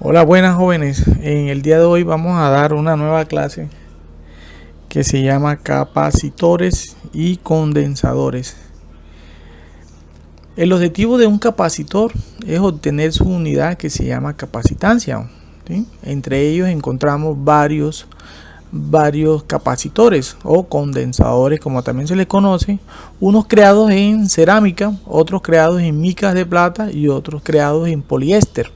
Hola, buenas jóvenes. En el día de hoy vamos a dar una nueva clase que se llama capacitores y condensadores. El objetivo de un capacitor es obtener su unidad que se llama capacitancia, ¿sí? Entre ellos encontramos varios capacitores o condensadores, como también se les conoce, unos creados en cerámica, otros creados en micas de plata y otros creados en poliéster.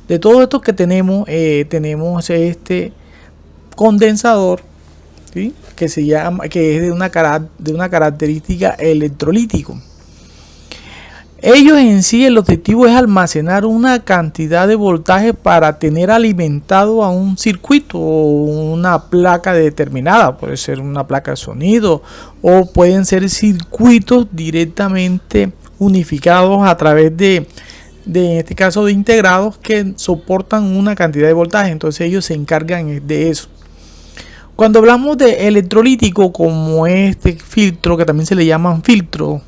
De todo esto que tenemos este condensador, ¿sí? que es de una característica electrolítico. Ellos en sí, el objetivo es almacenar una cantidad de voltaje para tener alimentado a un circuito o una placa determinada. Puede ser una placa de sonido o pueden ser circuitos directamente unificados a través en este caso de integrados que soportan una cantidad de voltaje. Entonces ellos se encargan de eso. Cuando hablamos de electrolítico, como este filtro, que también se le llaman filtro,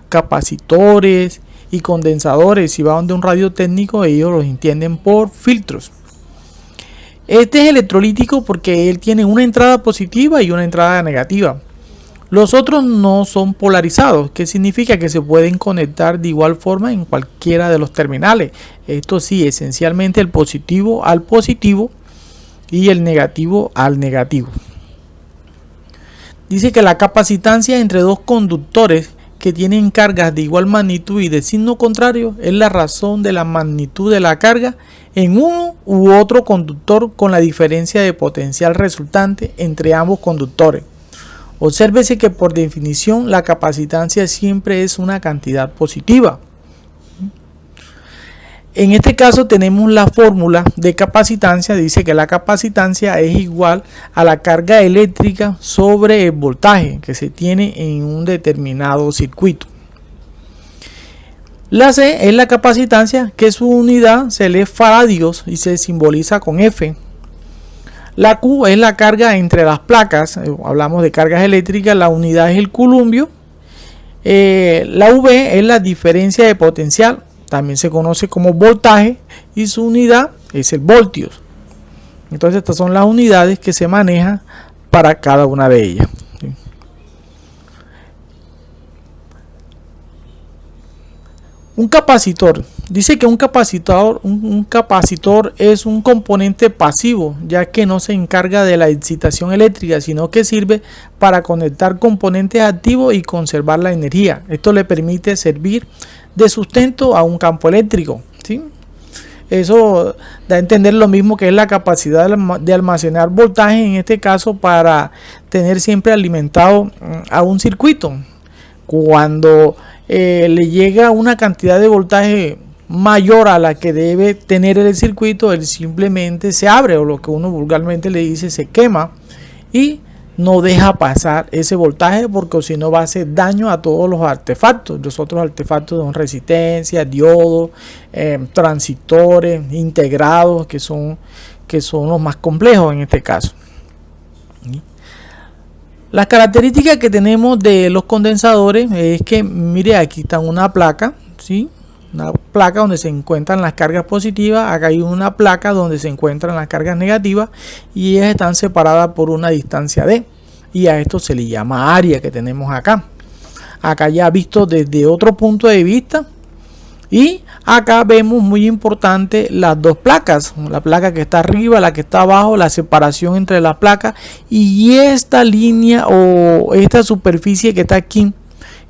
capacitores y condensadores. Si va donde un radiotécnico, ellos los entienden por filtros. Este es electrolítico porque él tiene una entrada positiva y una entrada negativa. Los otros no son polarizados, que significa que se pueden conectar de igual forma en cualquiera de los terminales. Esto sí, esencialmente el positivo al positivo y el negativo al negativo. Dice que la capacitancia entre dos conductores que tienen cargas de igual magnitud y de signo contrario es la razón de la magnitud de la carga en uno u otro conductor con la diferencia de potencial resultante entre ambos conductores. Obsérvese que por definición la capacitancia siempre es una cantidad positiva. En este caso tenemos la fórmula de capacitancia. Dice que la capacitancia es igual a la carga eléctrica sobre el voltaje que se tiene en un determinado circuito. La C es la capacitancia, que su unidad se lee faradios y se simboliza con F. La Q es la carga entre las placas. Hablamos de cargas eléctricas, la unidad es el culumbio. La V es la diferencia de potencial, también se conoce como voltaje, y su unidad es el voltios. Entonces estas son las unidades que se manejan para cada una de ellas. Un capacitor. Dice que un capacitor es un componente pasivo, ya que no se encarga de la excitación eléctrica, sino que sirve para conectar componentes activos y conservar la energía. Esto le permite servir de sustento a un campo eléctrico, ¿sí? Eso da a entender lo mismo que es la capacidad de almacenar voltaje, en este caso para tener siempre alimentado a un circuito. Cuando le llega una cantidad de voltaje mayor a la que debe tener el circuito, él simplemente se abre, o lo que uno vulgarmente le dice, se quema, y no deja pasar ese voltaje, porque si no va a hacer daño a todos los artefactos. Los otros artefactos son resistencia, diodos, transistores integrados, que son los más complejos en este caso. Las características que tenemos de los condensadores es que, mire, aquí está una placa, ¿sí? Una placa donde se encuentran las cargas positivas. Acá hay una placa donde se encuentran las cargas negativas, y ellas están separadas por una distancia D, y a esto se le llama área que tenemos acá. Acá ya visto desde otro punto de vista, y acá vemos muy importante las dos placas, la placa que está arriba, la que está abajo, la separación entre las placas, y esta línea o esta superficie que está aquí,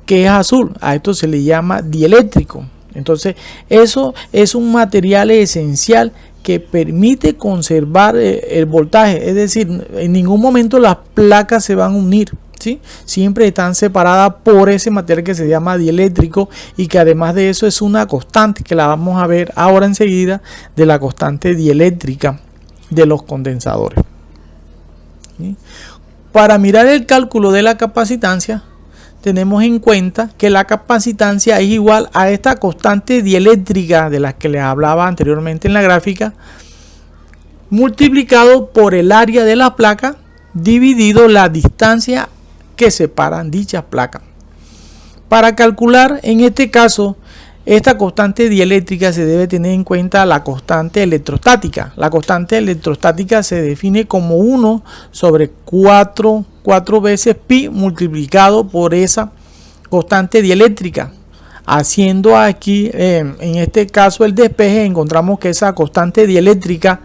que es azul, a esto se le llama dieléctrico. Entonces eso es un material esencial que permite conservar el voltaje, es decir, en ningún momento las placas se van a unir, ¿sí? Siempre están separadas por ese material que se llama dieléctrico, y que además de eso es una constante que la vamos a ver ahora enseguida, de la constante dieléctrica de los condensadores, ¿sí? Para mirar el cálculo de la capacitancia, tenemos en cuenta que la capacitancia es igual a esta constante dieléctrica de la que les hablaba anteriormente en la gráfica, multiplicado por el área de la placa dividido la distancia que separan dichas placas. Para calcular en este caso esta constante dieléctrica se debe tener en cuenta la constante electrostática. La constante electrostática se define como 1 sobre 4 veces pi multiplicado por esa constante dieléctrica. Haciendo aquí, en este caso el despeje, encontramos que esa constante dieléctrica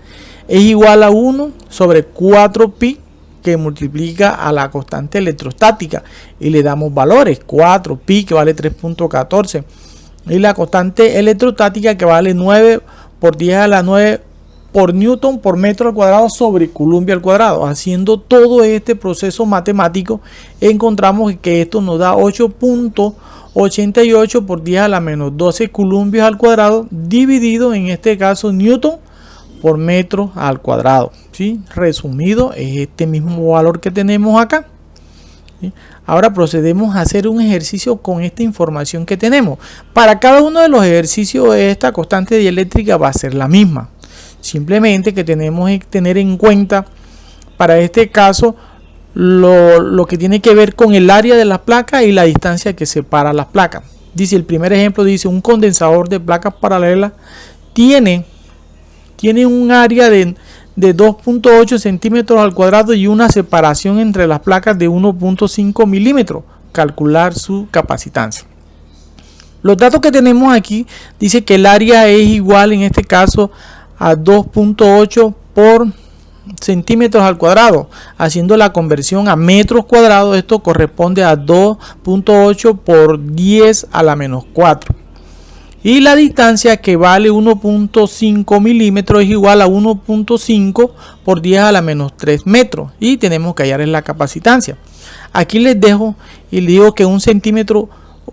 es igual a 1 sobre 4 pi que multiplica a la constante electrostática y le damos valores, 4 pi que vale 3.14 y la constante electrostática que vale 9 por 10 a la 9 por newton por metro al cuadrado sobre coulomb al cuadrado. Haciendo todo este proceso matemático encontramos que esto nos da 8.88 por 10 a la menos 12 coulombios al cuadrado dividido en este caso newton por metro al cuadrado. ¿Sí? Resumido, es este mismo valor que tenemos acá. ¿Sí? Ahora procedemos a hacer un ejercicio con esta información que tenemos. Para cada uno de los ejercicios esta constante dieléctrica va a ser la misma. Simplemente que tenemos que tener en cuenta para este caso lo que tiene que ver con el área de las placas y la distancia que separa las placas. Dice el primer ejemplo, dice un condensador de placas paralelas tiene un área de 2.8 centímetros al cuadrado y una separación entre las placas de 1.5 milímetros. Calcular su capacitancia. Los datos que tenemos aquí dice que el área es igual en este caso a 2.8 por centímetros al cuadrado. Haciendo la conversión a metros cuadrados, esto corresponde a 2.8 por 10 a la menos 4. Y la distancia que vale 1.5 milímetros es igual a 1.5 por 10 a la menos 3 metros. Y tenemos que hallar la capacitancia. Aquí les dejo y les digo que un centímetro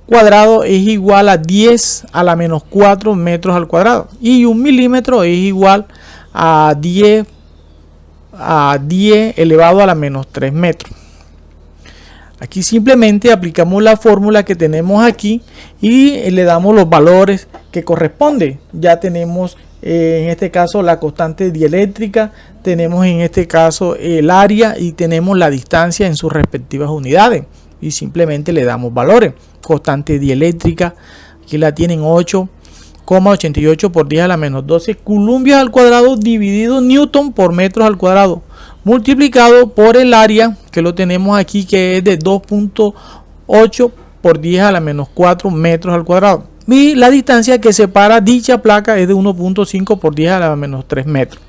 cuadrado es igual a 10 a la menos 4 metros al cuadrado. Y un milímetro es igual a 10 elevado a la menos 3 metros. Aquí simplemente aplicamos la fórmula que tenemos aquí y le damos los valores que corresponden. Ya tenemos en este caso la constante dieléctrica, tenemos en este caso el área y tenemos la distancia en sus respectivas unidades. Y simplemente le damos valores. Constante dieléctrica, aquí la tienen 8,88 por 10 a la menos 12 coulombios al cuadrado dividido newton por metros al cuadrado, multiplicado por el área que lo tenemos aquí que es de 2.8 por 10 a la menos 4 metros al cuadrado. Y la distancia que separa dicha placa es de 1.5 por 10 a la menos 3 metros.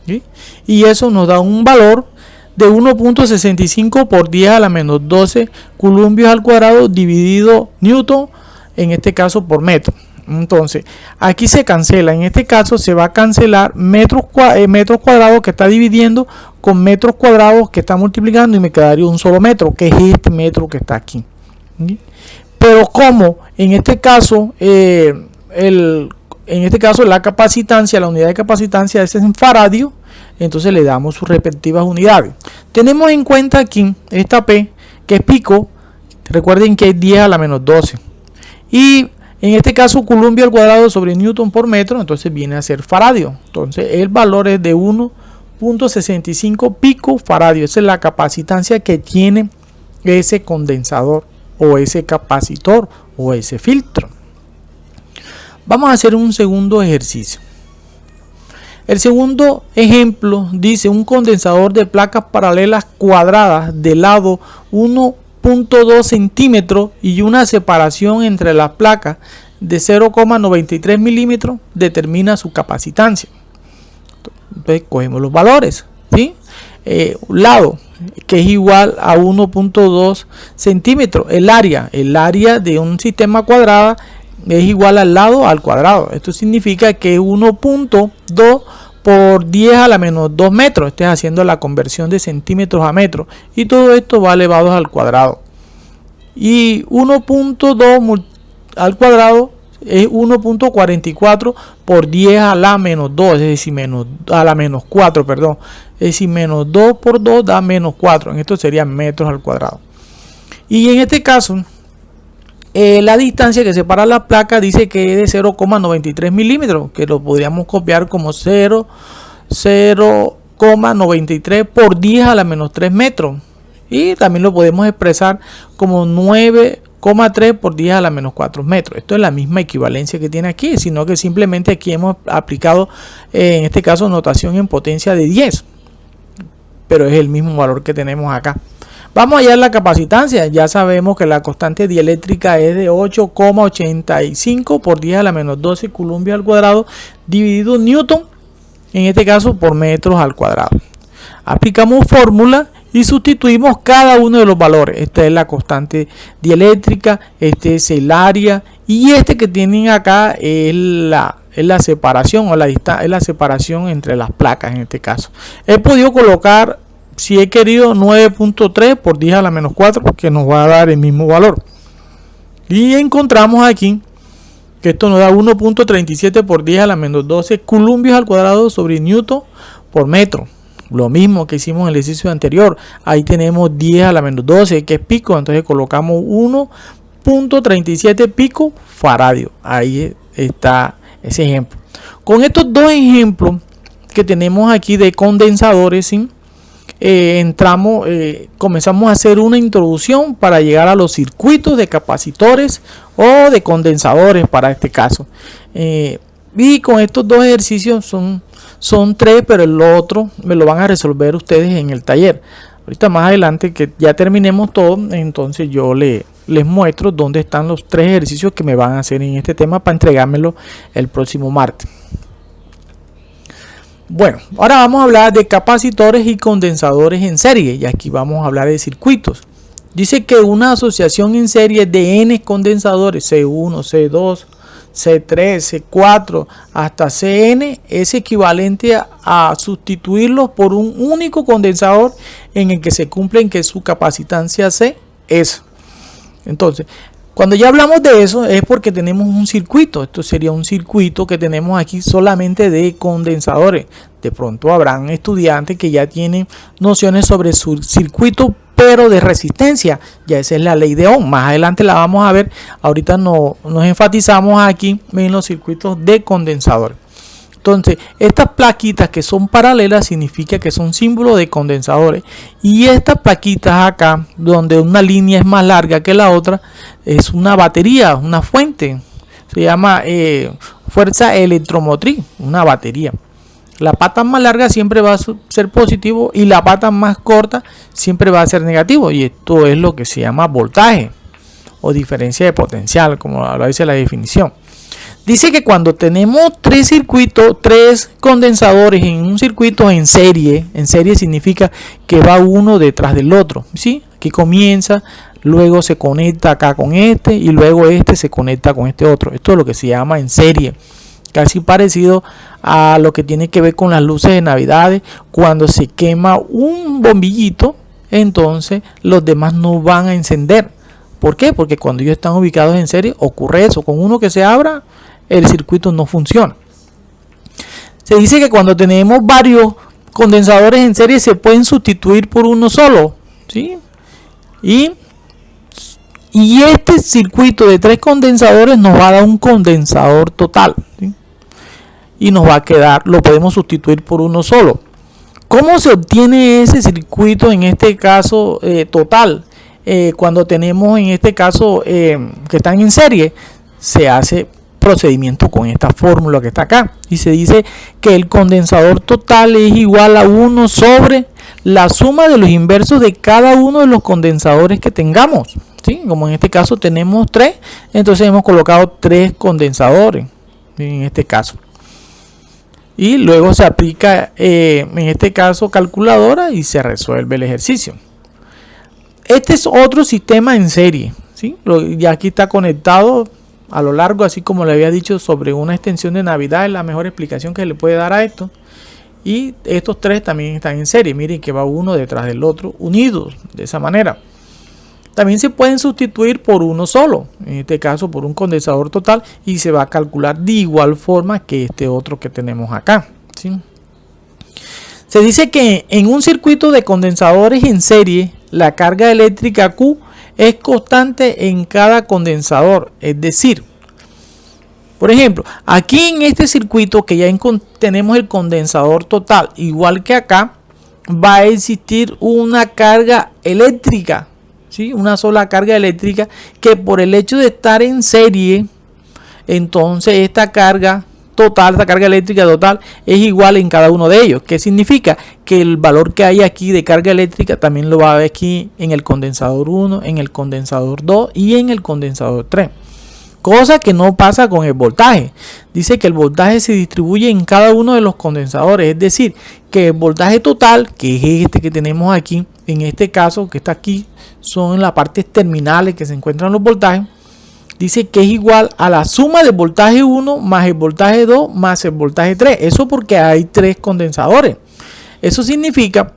¿Sí? Y eso nos da un valor de 1.65 por 10 a la menos 12 coulombios al cuadrado dividido newton, en este caso por metro. Entonces, aquí se cancela. En este caso se va a cancelar metros cuadrados que está dividiendo con metros cuadrados que está multiplicando y me quedaría un solo metro, que es este metro que está aquí. ¿Sí? Pero como en este caso, la capacitancia, la unidad de capacitancia es en faradio, entonces le damos sus respectivas unidades. Tenemos en cuenta aquí esta P, que es pico. Recuerden que es 10 a la menos 12. Y en este caso, coulomb al cuadrado sobre newton por metro, entonces viene a ser faradio. Entonces, el valor es de 1.65 pico faradio. Esa es la capacitancia que tiene ese condensador o ese capacitor o ese filtro. Vamos a hacer un segundo ejercicio. El segundo ejemplo dice un condensador de placas paralelas cuadradas de lado 1.2 centímetros y una separación entre las placas de 0,93 milímetros determina su capacitancia. Entonces cogemos los valores, ¿sí? Un lado que es igual a 1.2 centímetros. El área de un sistema cuadrado es igual al lado al cuadrado. Esto significa que es 1.2 por 10 a la menos 2 metros. Estés haciendo la conversión de centímetros a metros. Y todo esto va elevado al cuadrado. Y 1.2 al cuadrado es 1.44 por 10 a la menos 2. Es decir, a la menos 4, perdón. Es decir, menos 2 por 2 da menos 4. En esto serían metros al cuadrado. Y en este caso, la distancia que separa la placa dice que es de 0,93 milímetros, que lo podríamos copiar como 0,93 por 10 a la menos 3 metros. Y también lo podemos expresar como 9 3 por 10 a la menos 4 metros. Esto es la misma equivalencia que tiene aquí, sino que simplemente aquí hemos aplicado, en este caso, notación en potencia de 10. Pero es el mismo valor que tenemos acá. Vamos a hallar la capacitancia. Ya sabemos que la constante dieléctrica es de 8,85 por 10 a la menos 12 coulombios al cuadrado dividido newton, en este caso por metros al cuadrado. Aplicamos fórmula y sustituimos cada uno de los valores. Esta es la constante dieléctrica, este es el área y este que tienen acá es la separación o es la separación entre las placas en este caso. He podido colocar, si he querido, 9.3 por 10 a la menos 4, que nos va a dar el mismo valor. Y encontramos aquí que esto nos da 1.37 por 10 a la menos 12 coulombios al cuadrado sobre newton por metro. Lo mismo que hicimos en el ejercicio anterior. Ahí tenemos 10 a la menos 12, que es pico. Entonces colocamos 1.37 pico faradio. Ahí está ese ejemplo. Con estos dos ejemplos que tenemos aquí de condensadores, ¿sí? Comenzamos a hacer una introducción para llegar a los circuitos de capacitores o de condensadores para este caso. Y con estos dos ejercicios son tres, pero el otro me lo van a resolver ustedes en el taller. Ahorita más adelante que ya terminemos todo, entonces yo les muestro dónde están los tres ejercicios que me van a hacer en este tema para entregármelo el próximo martes. Bueno, ahora vamos a hablar de capacitores y condensadores en serie, y aquí vamos a hablar de circuitos. Dice que una asociación en serie de n condensadores, C1, C2, C3, C4 hasta Cn, es equivalente a sustituirlos por un único condensador en el que se cumplen que su capacitancia C es. Entonces, cuando ya hablamos de eso es porque tenemos un circuito. Esto sería un circuito que tenemos aquí solamente de condensadores. De pronto habrán estudiantes que ya tienen nociones sobre su circuito, pero de resistencia. Ya esa es la ley de Ohm. Más adelante la vamos a ver. Ahorita nos enfatizamos aquí en los circuitos de condensadores. Entonces, estas plaquitas que son paralelas significa que son símbolos de condensadores. Y estas plaquitas acá, donde una línea es más larga que la otra, es una batería, una fuente. Se llama fuerza electromotriz, una batería. La pata más larga siempre va a ser positivo y la pata más corta siempre va a ser negativo. Y esto es lo que se llama voltaje o diferencia de potencial, como lo dice la definición. Dice que cuando tenemos tres circuitos, tres condensadores en un circuito en serie significa que va uno detrás del otro, ¿sí? Aquí comienza, luego se conecta acá con este y luego este se conecta con este otro. Esto es lo que se llama en serie, casi parecido a lo que tiene que ver con las luces de Navidades. Cuando se quema un bombillito, entonces los demás no van a encender. ¿Por qué? Porque cuando ellos están ubicados en serie ocurre eso. Con uno que se abra, el circuito no funciona. Se dice que cuando tenemos varios condensadores en serie se pueden sustituir por uno solo, ¿sí? Y este circuito de tres condensadores nos va a dar un condensador total, ¿sí? Y nos va a quedar, lo podemos sustituir por uno solo. ¿Cómo se obtiene ese circuito en este caso total? Cuando tenemos en este caso que están en serie, se hace procedimiento con esta fórmula que está acá y se dice que el condensador total es igual a 1 sobre la suma de los inversos de cada uno de los condensadores que tengamos, ¿sí? Como en este caso tenemos 3, entonces hemos colocado 3 condensadores en este caso y luego se aplica en este caso calculadora y se resuelve el ejercicio. Este es otro sistema en serie, ¿sí? Ya aquí está conectado a lo largo, así como le había dicho sobre una extensión de Navidad, es la mejor explicación que le puede dar a esto. Y estos tres también están en serie, miren que va uno detrás del otro, unidos de esa manera. También se pueden sustituir por uno solo, en este caso por un condensador total, y se va a calcular de igual forma que este otro que tenemos acá, ¿sí? Se dice que en un circuito de condensadores en serie, la carga eléctrica Q es constante en cada condensador, es decir, por ejemplo, aquí en este circuito que ya tenemos el condensador total, igual que acá, va a existir una carga eléctrica ¿sí? Una sola carga eléctrica que por el hecho de estar en serie, entonces esta carga total, esta carga eléctrica total es igual en cada uno de ellos. ¿Qué significa? Que el valor que hay aquí de carga eléctrica también lo va a ver aquí en el condensador 1, en el condensador 2 y en el condensador 3. Cosa que no pasa con el voltaje. Dice que el voltaje se distribuye en cada uno de los condensadores. Es decir, que el voltaje total, que es este que tenemos aquí, en este caso que está aquí, son en las partes terminales que se encuentran los voltajes. Dice que es igual a la suma del voltaje 1 más el voltaje 2 más el voltaje 3. Eso porque hay 3 condensadores. Eso significa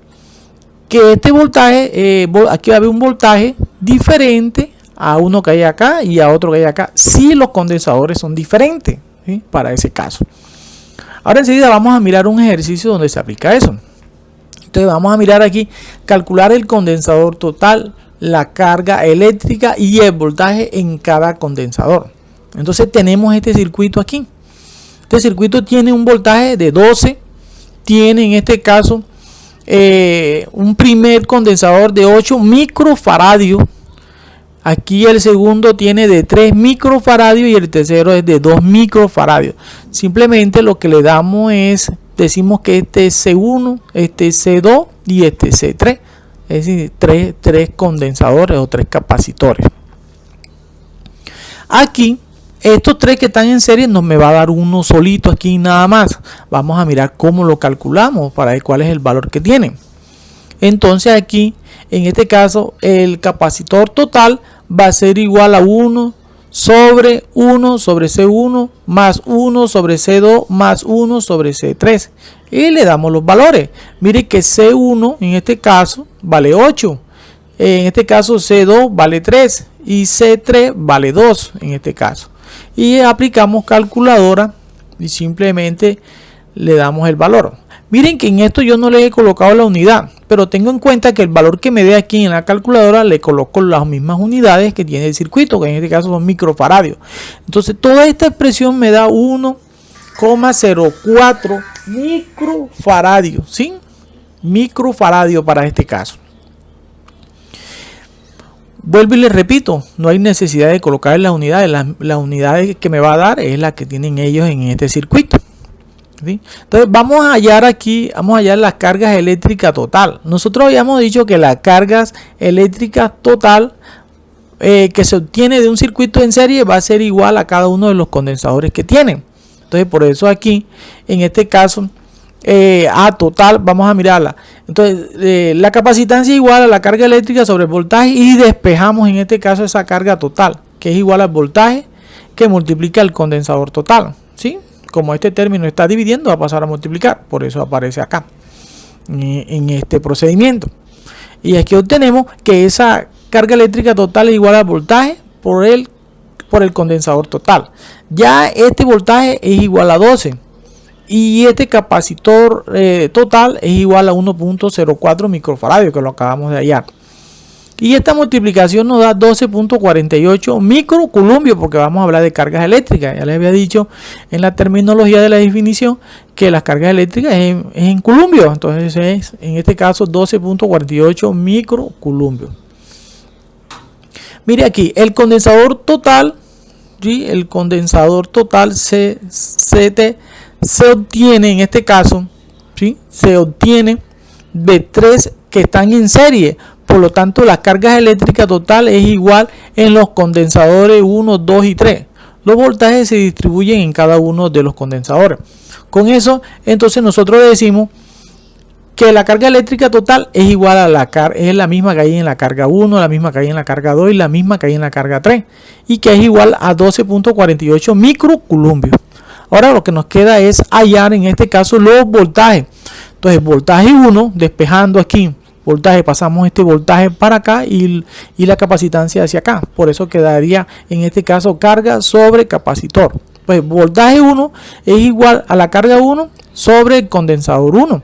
que este voltaje, aquí va a haber un voltaje diferente a uno que hay acá y a otro que hay acá, si los condensadores son diferentes, ¿sí? Para ese caso. Ahora enseguida vamos a mirar un ejercicio donde se aplica eso. Entonces vamos a mirar aquí, calcular el condensador total, la carga eléctrica y el voltaje en cada condensador. Entonces tenemos este circuito aquí. Este circuito tiene un voltaje de 12, tiene en este caso un primer condensador de 8 microfaradios. Aquí el segundo tiene de 3 microfaradios y el tercero es de 2 microfaradios. Simplemente lo que le damos es, decimos que este es C1, este es C2 y este es C3. Es decir, tres condensadores o 3 capacitores. Aquí, estos 3 que están en serie nos me va a dar uno solito aquí nada más. Vamos a mirar cómo lo calculamos para ver cuál es el valor que tiene. Entonces aquí, en este caso, el capacitor total va a ser igual a 1 sobre C1 más 1 sobre C2 más 1 sobre C3. Y le damos los valores. Mire que C1 en este caso vale 8. En este caso C2 vale 3 y C3 vale 2 en este caso. Y aplicamos calculadora y simplemente le damos el valor. Miren que en esto yo no le he colocado la unidad, pero tengo en cuenta que el valor que me dé aquí en la calculadora le coloco las mismas unidades que tiene el circuito, que en este caso son microfaradios. Entonces toda esta expresión me da 1,04 microfaradios, ¿sí? Microfaradios para este caso. Vuelvo y les repito, no hay necesidad de colocar las unidades. Las unidades que me va a dar es la que tienen ellos en este circuito. ¿Sí? Entonces vamos a hallar aquí, vamos a hallar las cargas eléctricas total. Nosotros habíamos dicho que las cargas eléctricas total que se obtiene de un circuito en serie va a ser igual a cada uno de los condensadores que tienen. Entonces por eso aquí, en este caso, A total, vamos a mirarla. Entonces la capacitancia es igual a la carga eléctrica sobre el voltaje y despejamos en este caso esa carga total, que es igual al voltaje que multiplica el condensador total, ¿sí? Como este término está dividiendo, va a pasar a multiplicar. Por eso aparece acá, en este procedimiento. Y aquí obtenemos que esa carga eléctrica total es igual al voltaje por el condensador total. Ya este voltaje es igual a 12. Y este capacitor total es igual a 1,04 microfaradios, que lo acabamos de hallar. Y esta multiplicación nos da 12,48 microcoulombios, porque vamos a hablar de cargas eléctricas. Ya les había dicho en la terminología de la definición que las cargas eléctricas es en coulombios. Entonces es en este caso 12,48 microcoulombios. Mire aquí, el condensador total, ¿sí? El condensador total se obtiene en este caso, ¿sí? Se obtiene de 3 que están en serie. Por lo tanto, la carga eléctrica total es igual en los condensadores 1, 2 y 3. Los voltajes se distribuyen en cada uno de los condensadores. Con eso, entonces nosotros decimos que la carga eléctrica total es igual a es la misma que hay en la carga 1, la misma que hay en la carga 2 y la misma que hay en la carga 3. Y que es igual a 12,48 microcoulombios. Ahora lo que nos queda es hallar en este caso los voltajes. Entonces, voltaje 1, despejando aquí. Voltaje, pasamos este voltaje para acá y la capacitancia hacia acá. Por eso quedaría en este caso carga sobre capacitor. Pues voltaje 1 es igual a la carga 1 sobre el condensador 1.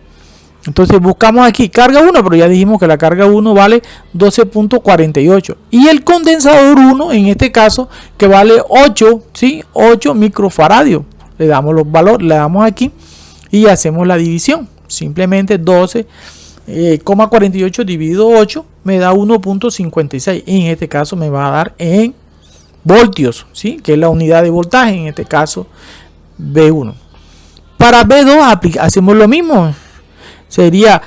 Entonces buscamos aquí carga 1, pero ya dijimos que la carga 1 vale 12,48. Y el condensador 1 en este caso que vale 8, ¿sí? 8 microfaradios. Le damos los valores, le damos aquí y hacemos la división. Simplemente 12 48 dividido 8 me da 1.56. En este caso me va a dar en voltios, ¿sí? Que es la unidad de voltaje, en este caso V1. Para V2 hacemos lo mismo. Sería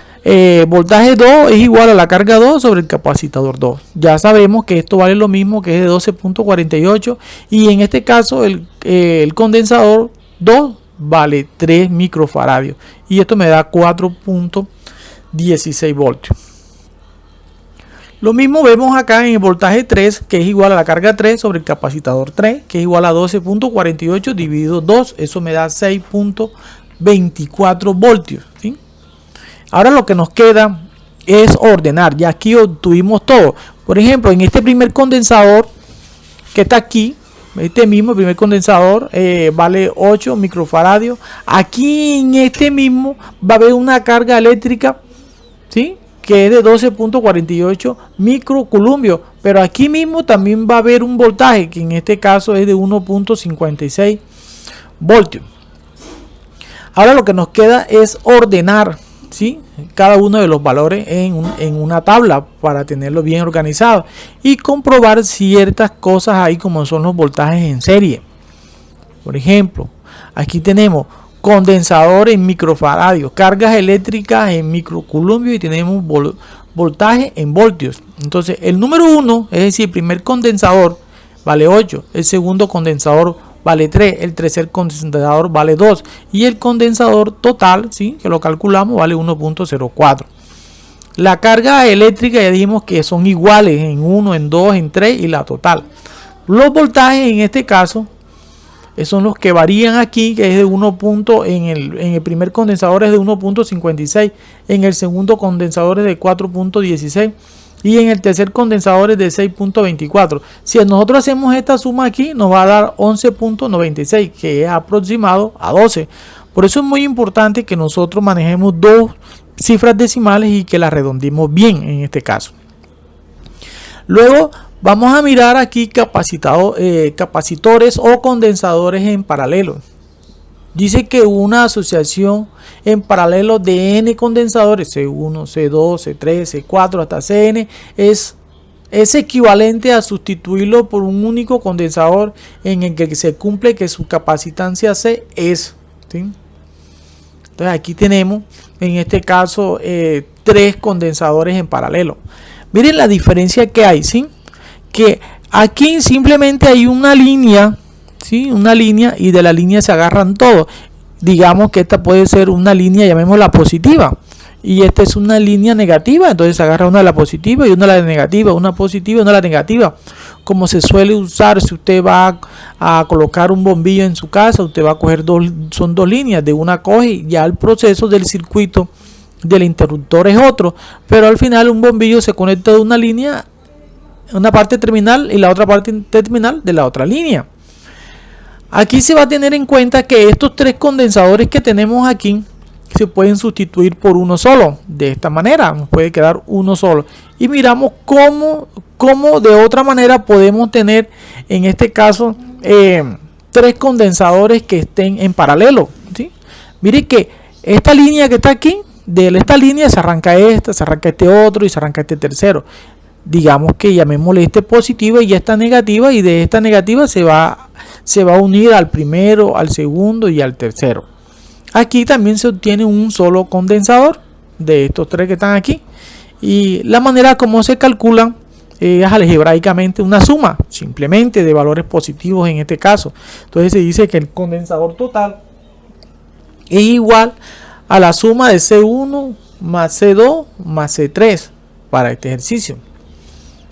voltaje 2 es igual a la carga 2 sobre el capacitor 2. Ya sabemos que esto vale lo mismo, que es de 12.48, y en este caso el condensador 2 vale 3 microfaradios y esto me da 4.16 voltios. Lo mismo vemos acá en el voltaje 3, que es igual a la carga 3 sobre el capacitor 3, que es igual a 12.48 dividido 2. Eso me da 6.24 voltios, ¿sí? Ahora lo que nos queda es ordenar. Ya aquí obtuvimos todo. Por ejemplo, en este primer condensador que está aquí, este mismo primer condensador vale 8 microfaradios. Aquí en este mismo va a haber una carga eléctrica, ¿sí?, que es de 12.48 microcoulombios, pero aquí mismo también va a haber un voltaje que en este caso es de 1.56 voltios. Ahora lo que nos queda es ordenar, ¿sí?, cada uno de los valores en una tabla para tenerlo bien organizado y comprobar ciertas cosas ahí, como son los voltajes en serie. Por ejemplo, aquí tenemos condensador en microfaradios, cargas eléctricas en microcoulombios y tenemos voltaje en voltios. Entonces el número 1, es decir, el primer condensador, vale 8, el segundo condensador vale 3, el tercer condensador vale 2 y el condensador total, ¿sí?, que lo calculamos, vale 1.04. La carga eléctrica ya dijimos que son iguales en 1, en 2, en 3 y la total. Los voltajes en este caso son los que varían aquí, que es de 1. En el primer condensador es de 1.56, en el segundo condensador es de 4.16 y en el tercer condensador es de 6.24. Si nosotros hacemos esta suma aquí, nos va a dar 11.96, que es aproximado a 12. Por eso es muy importante que nosotros manejemos dos cifras decimales y que las redondeemos bien en este caso. Luego vamos a mirar aquí capacitores o condensadores en paralelo. Dice que una asociación en paralelo de n condensadores, C1, C2, C3, C4 hasta Cn, es equivalente a sustituirlo por un único condensador en el que se cumple que su capacitancia C es, ¿sí? Entonces aquí tenemos en este caso 3 condensadores en paralelo. Miren la diferencia que hay, ¿sí?, que aquí simplemente hay una línea, ¿sí?, una línea, y de la línea se agarran todos. Digamos que esta puede ser una línea, llamémosla positiva, y esta es una línea negativa, entonces se agarra una de la positiva y una de la negativa, una positiva y una de la negativa, como se suele usar si usted va a colocar un bombillo en su casa. Usted va a coger son dos líneas, de una coge y ya el proceso del circuito del interruptor es otro, pero al final un bombillo se conecta de una línea, una parte terminal, y la otra parte terminal de la otra línea. Aquí se va a tener en cuenta que estos 3 condensadores que tenemos aquí se pueden sustituir por uno solo. De esta manera nos puede quedar uno solo. Y miramos cómo de otra manera podemos tener en este caso 3 condensadores que estén en paralelo, ¿sí? Mire que esta línea que está aquí, de esta línea se arranca esta, se arranca este otro y se arranca este tercero. Digamos que llamémosle este positiva y esta negativa, y de esta negativa se va a unir al primero, al segundo y al tercero. Aquí también se obtiene un solo condensador de estos 3 que están aquí, y la manera como se calculan es algebraicamente una suma simplemente de valores positivos en este caso. Entonces se dice que el condensador total es igual a la suma de C1 más C2 más C3 para este ejercicio.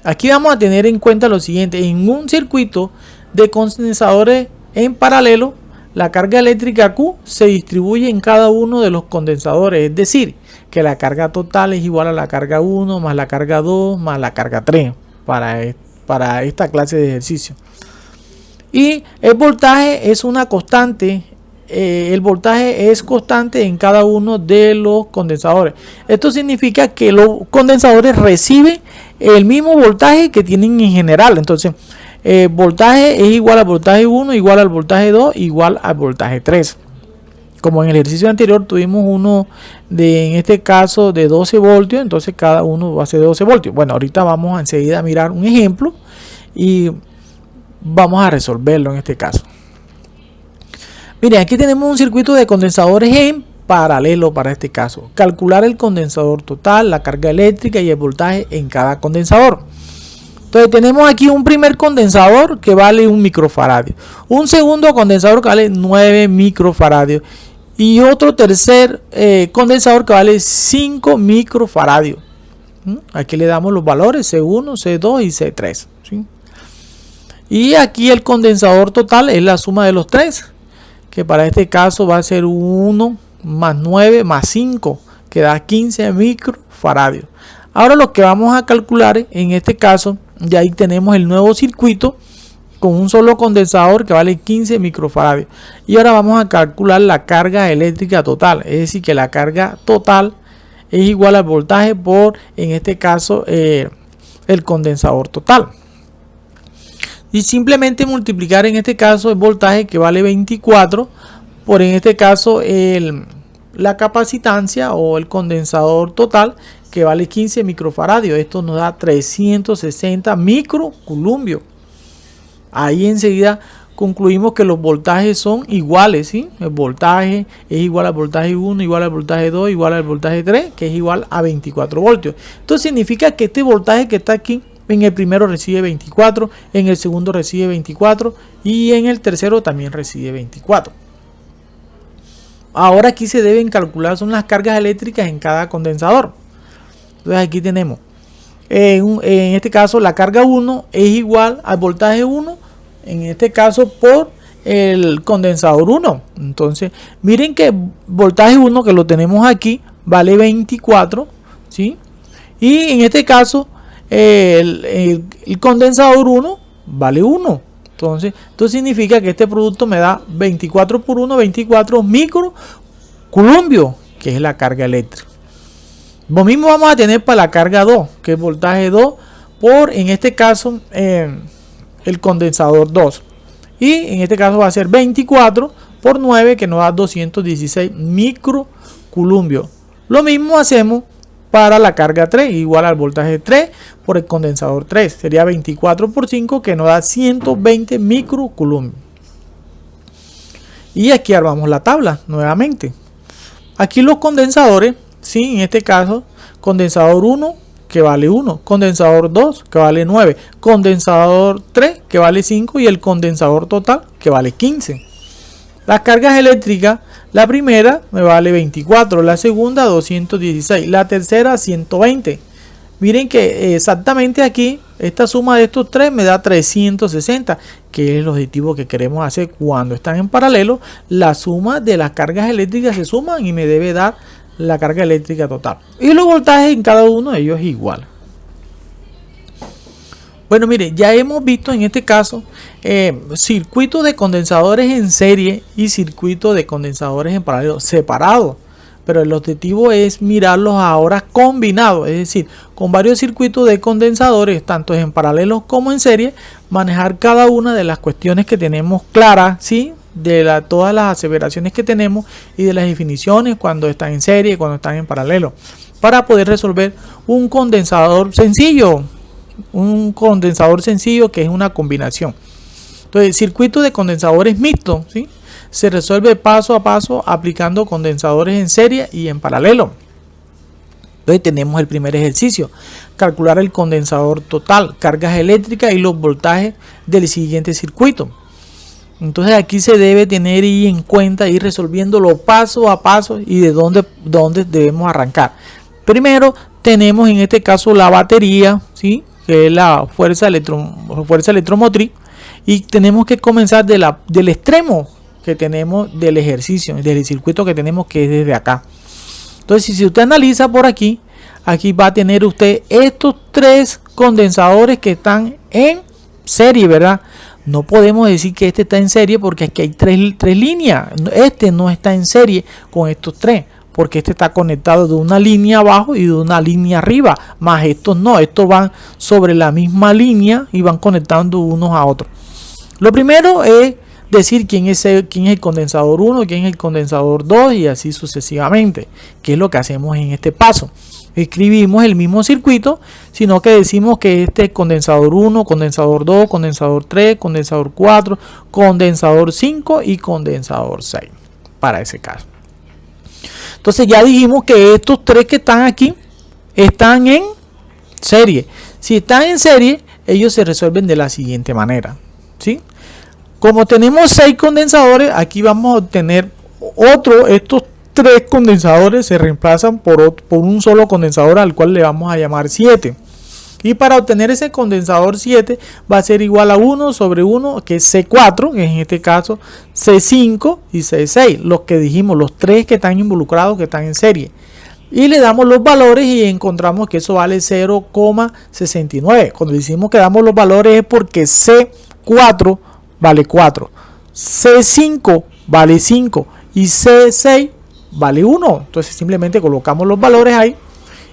Aquí vamos a tener en cuenta lo siguiente: en un circuito de condensadores en paralelo, la carga eléctrica Q se distribuye en cada uno de los condensadores, es decir, que la carga total es igual a la carga 1 más la carga 2 más la carga 3 para esta clase de ejercicio. Y el voltaje es una constante. El voltaje es constante en cada uno de los condensadores. Esto significa que los condensadores reciben el mismo voltaje que tienen en general. Entonces, voltaje es igual al voltaje 1, igual al voltaje 2, igual al voltaje 3. como en el ejercicio anterior tuvimos uno en este caso de 12 voltios, entonces cada uno va a ser de 12 voltios. Bueno, ahorita vamos enseguida a mirar un ejemplo y vamos a resolverlo en este caso. Miren, aquí tenemos un circuito de condensadores en paralelo para este caso. Calcular el condensador total, la carga eléctrica y el voltaje en cada condensador. Entonces tenemos aquí un primer condensador que vale 1 microfaradio, un segundo condensador que vale 9 microfaradios y otro tercer condensador que vale 5 microfaradios. Aquí le damos los valores C1, C2 y C3. ¿Sí? Y aquí el condensador total es la suma de los tres, que para este caso va a ser 1 más 9 más 5, que da 15 microfaradios. Ahora lo que vamos a calcular en este caso, ya ahí tenemos el nuevo circuito con un solo condensador que vale 15 microfaradios. Y ahora vamos a calcular la carga eléctrica total, es decir que la carga total es igual al voltaje por, en este caso, el condensador total. Y simplemente multiplicar en este caso el voltaje que vale 24 por en este caso la capacitancia o el condensador total que vale 15 microfaradios. Esto nos da 360 microcoulombios. Ahí enseguida concluimos que los voltajes son iguales, ¿sí? El voltaje es igual al voltaje 1, igual al voltaje 2, igual al voltaje 3, que es igual a 24 voltios. Esto significa que este voltaje que está aquí, en el primero recibe 24, en el segundo recibe 24 y en el tercero también recibe 24. Ahora aquí se deben calcular son las cargas eléctricas en cada condensador. Entonces aquí tenemos, en este caso la carga 1 es igual al voltaje 1, en este caso por el condensador 1. Entonces miren que voltaje 1 que lo tenemos aquí vale 24, ¿sí? Y en este caso el condensador 1 vale 1. Entonces esto significa que este producto me da 24 por 1, 24 microcoulombios, que es la carga eléctrica. Lo mismo vamos a tener para la carga 2, que es voltaje 2 por, en este caso, el condensador 2. Y en este caso va a ser 24 por 9, que nos da 216 microcoulombios. Lo mismo hacemos para la carga 3, igual al voltaje 3 por el condensador 3. Sería 24 por 5, que nos da 120 microcoulombios. Y aquí armamos la tabla nuevamente. Aquí los condensadores, sí, en este caso, condensador 1 que vale 1, condensador 2 que vale 9, condensador 3 que vale 5 y el condensador total que vale 15. Las cargas eléctricas, la primera me vale 24, la segunda 216, la tercera 120. Miren que exactamente aquí esta suma de estos tres me da 360, que es el objetivo que queremos hacer cuando están en paralelo. La suma de las cargas eléctricas se suman y me debe dar la carga eléctrica total. Y los voltajes en cada uno de ellos es igual. Bueno, mire, ya hemos visto en este caso circuitos de condensadores en serie y circuitos de condensadores en paralelo separados. Pero el objetivo es mirarlos ahora combinados, es decir, con varios circuitos de condensadores, tanto en paralelo como en serie, manejar cada una de las cuestiones que tenemos claras, ¿sí? De todas las aseveraciones que tenemos y de las definiciones cuando están en serie y cuando están en paralelo, para poder resolver un condensador sencillo que es una combinación. Entonces, el circuito de condensadores mixtos, ¿sí? Se resuelve paso a paso aplicando condensadores en serie y en paralelo. Entonces tenemos el primer ejercicio: calcular el condensador total, cargas eléctricas y los voltajes del siguiente circuito. Entonces aquí se debe tener en cuenta ir resolviéndolo paso a paso y de dónde debemos arrancar. Primero tenemos en este caso la batería, ¿sí? Que es la fuerza electromotriz, y tenemos que comenzar del extremo que tenemos del ejercicio, del circuito que tenemos, que es desde acá. Entonces si usted analiza por aquí va a tener usted estos tres condensadores que están en serie, ¿verdad? No podemos decir que este está en serie porque aquí hay tres líneas. Este no está en serie con estos tres, porque este está conectado de una línea abajo y de una línea arriba, más estos no, estos van sobre la misma línea y van conectando unos a otros. Lo primero es decir quién es el condensador 1, quién es el condensador 2 y así sucesivamente, que es lo que hacemos en este paso. Escribimos el mismo circuito, sino que decimos que este es condensador 1, condensador 2, condensador 3, condensador 4, condensador 5 y condensador 6 para ese caso. Entonces ya dijimos que estos tres que están aquí están en serie. Si están en serie, ellos se resuelven de la siguiente manera, ¿sí? Como tenemos 6 condensadores, aquí vamos a obtener estos 3 condensadores se reemplazan por un solo condensador al cual le vamos a llamar 7. Y para obtener ese condensador 7 va a ser igual a 1 sobre 1, que es C4, que en este caso C5 y C6, los que dijimos, los 3 que están involucrados, que están en serie. Y le damos los valores y encontramos que eso vale 0,69. Cuando decimos que damos los valores es porque C4 vale 4, C5 vale 5 y C6 vale 1. Entonces simplemente colocamos los valores ahí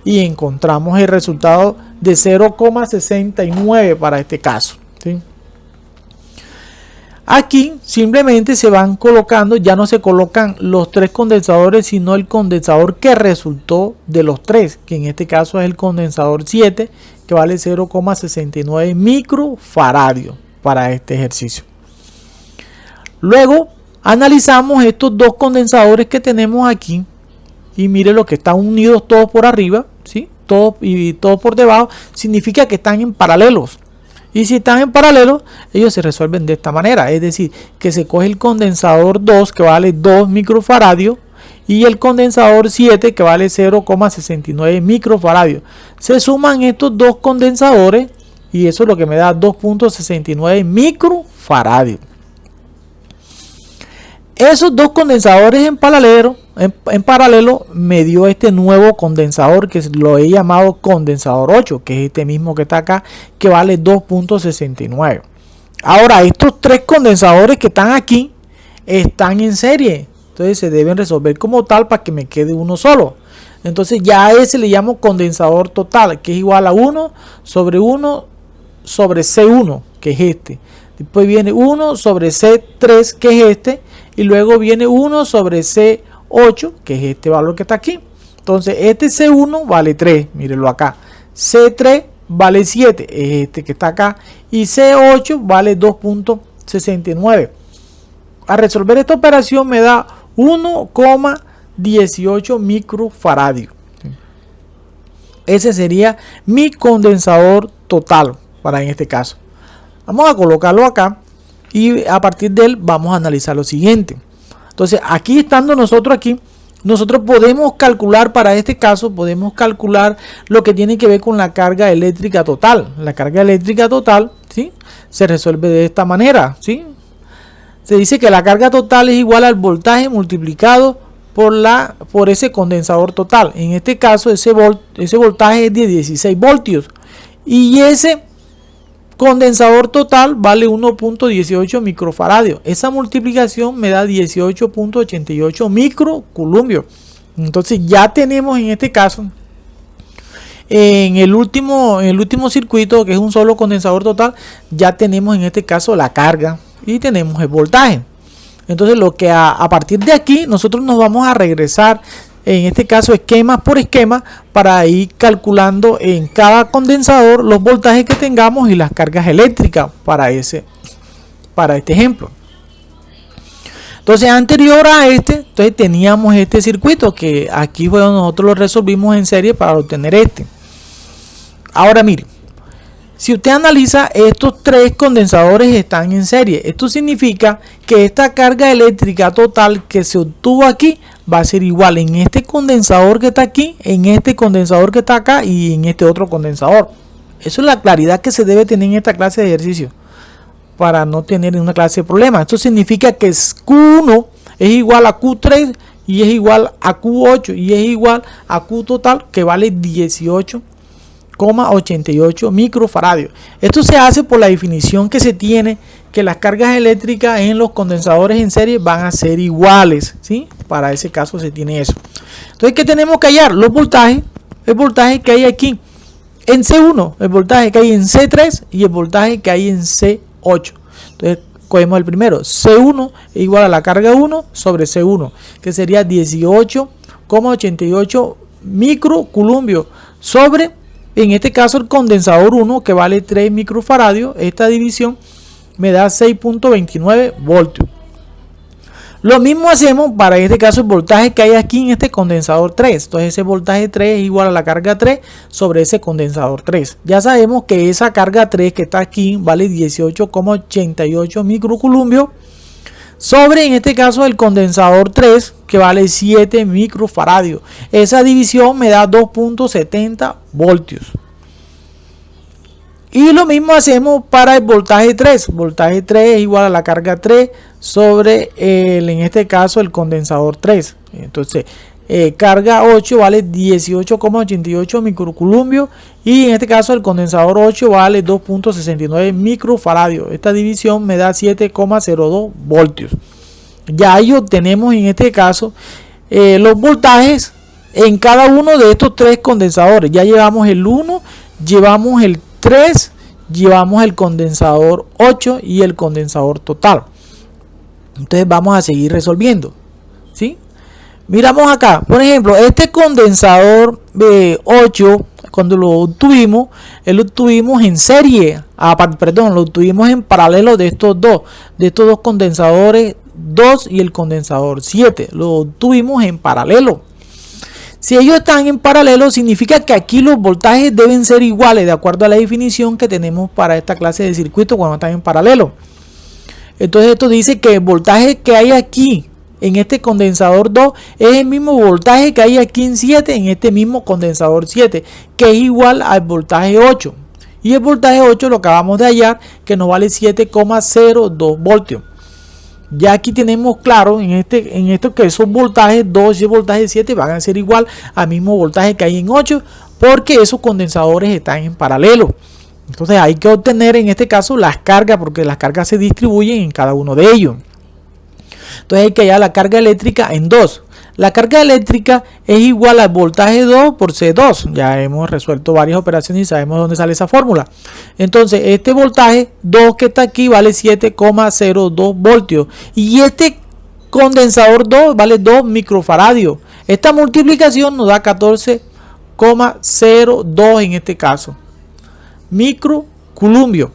y encontramos el resultado de 0,69 para este caso, ¿sí? Aquí simplemente se van colocando, ya no se colocan los 3 condensadores, sino el condensador que resultó de los 3, que en este caso es el condensador 7, que vale 0,69 microfaradios para este ejercicio. Luego analizamos estos 2 condensadores que tenemos aquí y mire lo que están unidos todos por arriba, ¿sí? Todo por debajo, significa que están en paralelos. Y si están en paralelo, ellos se resuelven de esta manera. Es decir, que se coge el condensador 2, que vale 2 microfaradios, y el condensador 7, que vale 0,69 microfaradios. Se suman estos 2 condensadores y eso es lo que me da 2,69 microfaradios. Esos 2 condensadores en paralelo me dio este nuevo condensador que lo he llamado condensador 8, que es este mismo que está acá, que vale 2,69. Ahora estos 3 condensadores que están aquí están en serie, entonces se deben resolver como tal para que me quede uno solo. Entonces ya a ese le llamo condensador total, que es igual a 1 sobre C1, que es este. Después viene 1 sobre C3, que es este. Y luego viene 1 sobre C8, que es este valor que está aquí. Entonces este C1 vale 3, mírenlo acá. C3 vale 7, es este que está acá. Y C8 vale 2,69. Al resolver esta operación me da 1,18 microfaradios. Ese sería mi condensador total para en este caso. Vamos a colocarlo acá. Y a partir de él vamos a analizar lo siguiente. Entonces aquí estando nosotros podemos calcular para este caso, podemos calcular lo que tiene que ver con la carga eléctrica total. La carga eléctrica total, ¿sí?, se resuelve de esta manera, ¿sí? Se dice que la carga total es igual al voltaje multiplicado por ese condensador total. En este caso ese voltaje es de 16 voltios y ese condensador total vale 1,18 microfaradios. Esa multiplicación me da 18,88 microcoulombios. Entonces ya tenemos en este caso, en el último circuito, que es un solo condensador total, ya tenemos en este caso la carga y tenemos el voltaje. Entonces lo que a partir de aquí nosotros nos vamos a regresar, en este caso esquema por esquema, para ir calculando en cada condensador los voltajes que tengamos y las cargas eléctricas para este ejemplo. Entonces anterior a entonces teníamos este circuito que aquí fue donde nosotros lo resolvimos en serie para obtener este. Ahora mire, si usted analiza, estos 3 condensadores están en serie. Esto significa que esta carga eléctrica total que se obtuvo aquí va a ser igual en este condensador que está aquí, en este condensador que está acá y en este otro condensador. Eso es la claridad que se debe tener en esta clase de ejercicio para no tener una clase de problema. Esto significa que Q1 es igual a Q3 y es igual a Q8 y es igual a Q total, que vale 18,88 microfaradios. Esto se hace por la definición que se tiene, que las cargas eléctricas en los condensadores en serie van a ser iguales, ¿sí? Para ese caso se tiene eso. Entonces, ¿qué tenemos que hallar? Los voltajes, el voltaje que hay aquí en C1, el voltaje que hay en C3 y el voltaje que hay en C8. Entonces, cogemos el primero. C1 es igual a la carga 1 sobre C1, que sería 18,88 microcoulombios sobre, en este caso, el condensador 1, que vale 3 microfaradios. Esta división me da 6.29 voltios. Lo mismo hacemos para este caso el voltaje que hay aquí en este condensador 3. Entonces ese voltaje 3 es igual a la carga 3 sobre ese condensador 3. Ya sabemos que esa carga 3 que está aquí vale 18,88 microcoulombios sobre, en este caso, el condensador 3, que vale 7 microfaradios. Esa división me da 2.70 voltios. Y lo mismo hacemos para el voltaje 3. Voltaje 3 es igual a la carga 3 sobre en este caso el condensador 3. Entonces carga 8 vale 18,88 microcoulombios y en este caso el condensador 8 vale 2.69 microfaradios. Esta división me da 7,02 voltios. Ya ahí obtenemos en este caso los voltajes en cada uno de estos tres condensadores. Ya llevamos el 1, llevamos el 3, llevamos el condensador 8 y el condensador total. Entonces vamos a seguir resolviendo, ¿sí? Miramos acá, por ejemplo, este condensador 8, cuando lo obtuvimos, lo obtuvimos en serie, lo obtuvimos en paralelo de estos dos condensadores 2 y el condensador 7, lo obtuvimos en paralelo. Si ellos están en paralelo, significa que aquí los voltajes deben ser iguales, de acuerdo a la definición que tenemos para esta clase de circuito cuando están en paralelo. Entonces esto dice que el voltaje que hay aquí en este condensador 2 es el mismo voltaje que hay aquí en 7 en este mismo condensador 7, que es igual al voltaje 8. Y el voltaje 8 lo acabamos de hallar, que nos vale 7,02 voltios. Ya aquí tenemos claro en esto que esos voltajes 2 y el voltaje 7 van a ser igual al mismo voltaje que hay en 8, porque esos condensadores están en paralelo. Entonces hay que obtener en este caso las cargas, porque las cargas se distribuyen en cada uno de ellos. Entonces hay que hallar la carga eléctrica en 2. La carga eléctrica es igual al voltaje 2 por C2. Ya hemos resuelto varias operaciones y sabemos dónde sale esa fórmula. Entonces este voltaje 2 que está aquí vale 7,02 voltios. Y este condensador 2 vale 2 microfaradios. Esta multiplicación nos da 14,02 en este caso microcoulombios.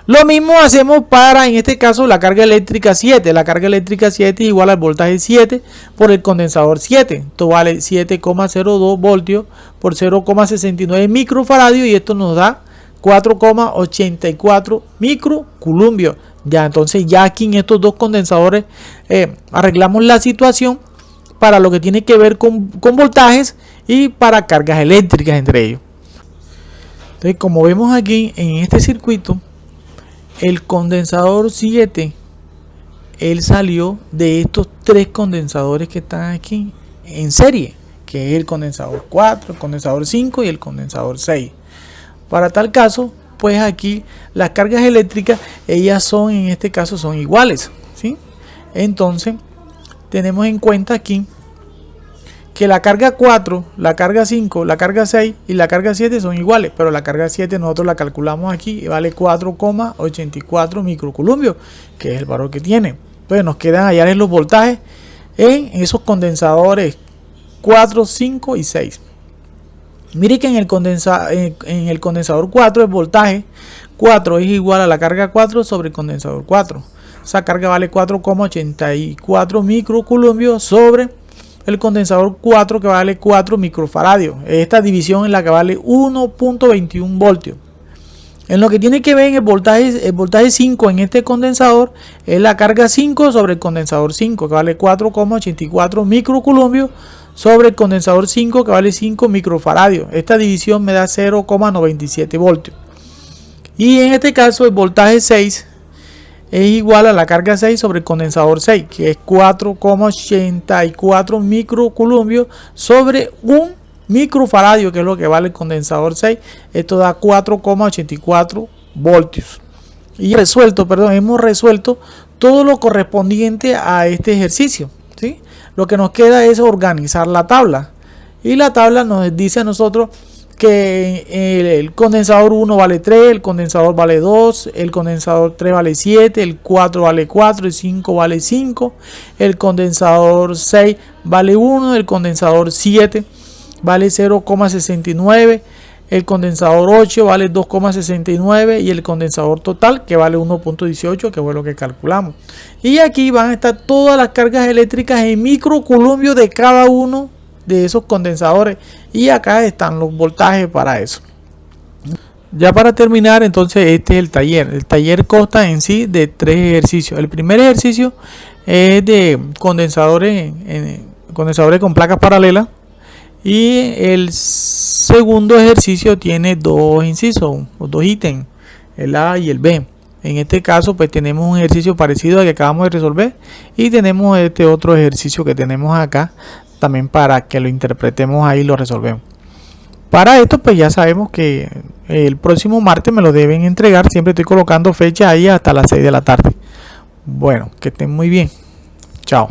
Lo mismo hacemos para, en este caso, la carga eléctrica 7. La carga eléctrica 7 es igual al voltaje 7 por el condensador 7. Esto vale 7,02 voltios por 0,69 microfaradios y esto nos da 4,84 microcoulombios. Ya, entonces ya aquí en estos dos condensadores arreglamos la situación para lo que tiene que ver con voltajes y para cargas eléctricas entre ellos. Entonces, como vemos aquí en este circuito, el condensador 7, él salió de estos tres condensadores que están aquí en serie, que es el condensador 4, el condensador 5 y el condensador 6. Para tal caso, pues aquí las cargas eléctricas, ellas son, en este caso, son iguales, ¿sí? Entonces, tenemos en cuenta aquí que la carga 4, la carga 5, la carga 6 y la carga 7 son iguales, pero la carga 7 nosotros la calculamos aquí y vale 4,84 microcoulombios, que es el valor que tiene. Entonces nos quedan hallar los voltajes en esos condensadores 4, 5 y 6. Mire que en el condensador 4 el voltaje 4 es igual a la carga 4 sobre el condensador 4. Esa carga vale 4,84 microcoulombios sobre el condensador 4, que vale 4 microfaradios. Esta división es la que vale 1.21 voltios. En lo que tiene que ver en el voltaje 5 en este condensador es la carga 5 sobre el condensador 5, que vale 4,84 microcoulombios sobre el condensador 5, que vale 5 microfaradios. Esta división me da 0,97 voltios. Y en este caso el voltaje 6 es igual a la carga 6 sobre el condensador 6, que es 4,84 microcoulombios sobre un microfaradio, que es lo que vale el condensador 6. Esto da 4,84 voltios. Y hemos resuelto todo lo correspondiente a este ejercicio, ¿sí? Lo que nos queda es organizar la tabla. Y la tabla nos dice a nosotros que el condensador 1 vale 3, el condensador vale 2, el condensador 3 vale 7, el 4 vale 4, el 5 vale 5, el condensador 6 vale 1, el condensador 7 vale 0,69, el condensador 8 vale 2,69 y el condensador total que vale 1,18, que fue lo que calculamos. Y aquí van a estar todas las cargas eléctricas en microcoulombios de cada uno de esos condensadores, y acá están los voltajes para eso. Ya para terminar, entonces este es el taller. El taller consta en sí de 3 ejercicios. El primer ejercicio es de condensadores con placas paralelas, y el segundo ejercicio tiene 2 incisos, 2 ítems, el A y el B. En este caso pues tenemos un ejercicio parecido al que acabamos de resolver, y tenemos este otro ejercicio que tenemos acá también para que lo interpretemos ahí y lo resolvemos. Para esto pues ya sabemos que el próximo martes me lo deben entregar. Siempre estoy colocando fecha ahí hasta las 6 de la tarde. Bueno, que estén muy bien. Chao.